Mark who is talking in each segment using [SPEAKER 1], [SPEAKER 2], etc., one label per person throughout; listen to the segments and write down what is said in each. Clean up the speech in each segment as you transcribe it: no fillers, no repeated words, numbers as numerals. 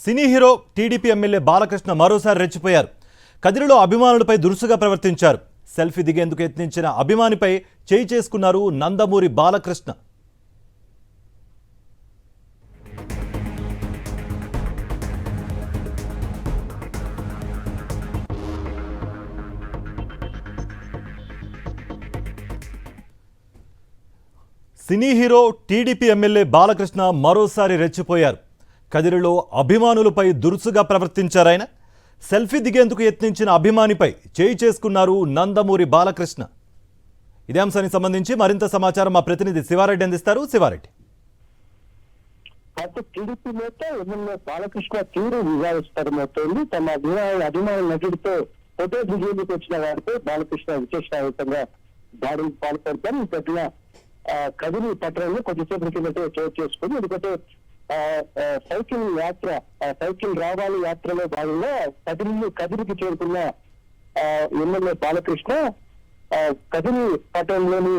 [SPEAKER 1] Cine hero TDP MLA Balakrishna మరోసారి రెచ్చిపోయారు. కదిరిలో అభిమానులపై దురుసుగా ప్రవర్తించారు. సెల్ఫీ దిగేందుకు యత్నించిన అభిమానిపై చేయి చేసుకున్నారు Nandamuri Balakrishna. Cine hero TDP MLA Balakrishna మరోసారి రెచ్చిపోయారు. కదిరిలో అభిమానులపై దురుసుగా ప్రవర్తించారాయన. సెల్ఫీ దిగేందుకు యత్నించిన అభిమానిపై చేయి చేసుకున్నారు నందమూరి బాలకృష్ణ. ఇదే అంశానికి సంబంధించి మరింత సమాచారం మా ప్రతినిధి శివారెడ్డి అందిస్తారు. శివారెడ్డి.
[SPEAKER 2] టీడీపీ నేత ఎమ్మెల్యే బాలకృష్ణ తీవ్ర వివాదిస్తారమవుతోంది. తమ అభిమాన నటుడితో ఫోటో దిగేందుకు వచ్చిన వారిపై బాలకృష్ణ విశేషంగా దాడికి పాల్పడతారు. ఇప్పటిలా కదిరి పట్టణంలో కొద్దిసేపటి కిందటే చోటు చేసుకుని ఎందుకంటే సైకిల్ రావాలి యాత్రలో భాగంగా కదిరికి చేరుకున్న ఎమ్మెల్యే బాలకృష్ణ కదిరి పట్టణంలోని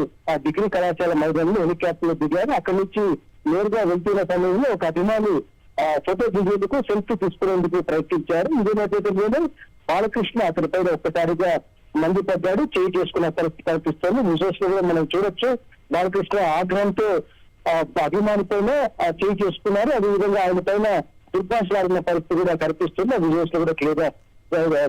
[SPEAKER 2] డిగ్రీ కళాశాల మైదానంలో హెలికాప్టర్ లో దిగారు. అక్కడి నుంచి నేరుగా వెళ్తున్న సమయంలో ఒక అభిమాని ఫోటో దిగేందుకు సెల్ఫీ తీసుకునేందుకు ప్రయత్నించారు. ఇదే నేపథ్యంలోనే బాలకృష్ణ అతనిపైన ఒక్కసారిగా మండిపడ్డాడు. చేయి చేసుకున్న పరిస్థితి కనిపిస్తోంది. విజువల్స్ లో కూడా మనం చూడొచ్చు. బాలకృష్ణ ఆగ్రహంతో అభిమాని పైన చేయి చేసుకున్నారు. అదేవిధంగా ఆయన పైన దుర్భాషలాడిన పరిస్థితి కూడా కనిపిస్తుంది. ఆ విజువల్స్ లో కూడా క్లియర్ గా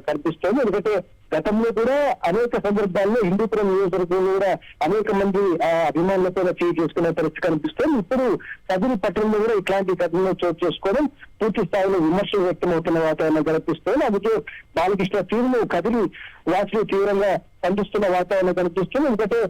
[SPEAKER 2] కనిపిస్తోంది. ఎందుకంటే గతంలో కూడా అనేక సందర్భాల్లో హిందూపురం నియోజకవర్గంలో కూడా అనేక మంది అభిమానులతో చేయి చేసుకునే పరిస్థితి కనిపిస్తుంది. ఇప్పుడు కదిరి పట్టణంలో కూడా ఇట్లాంటి ఘటనలో చోటు చేసుకోవడం పూర్తి స్థాయిలో విమర్శలు వ్యక్తమవుతున్న వాతావరణం కనిపిస్తుంది. అందుకే బాలకృష్ణ తీరును కదిరి వాసులు తీవ్రంగా స్పందిస్తున్న వాతావరణం కనిపిస్తుంది. ఎందుకంటే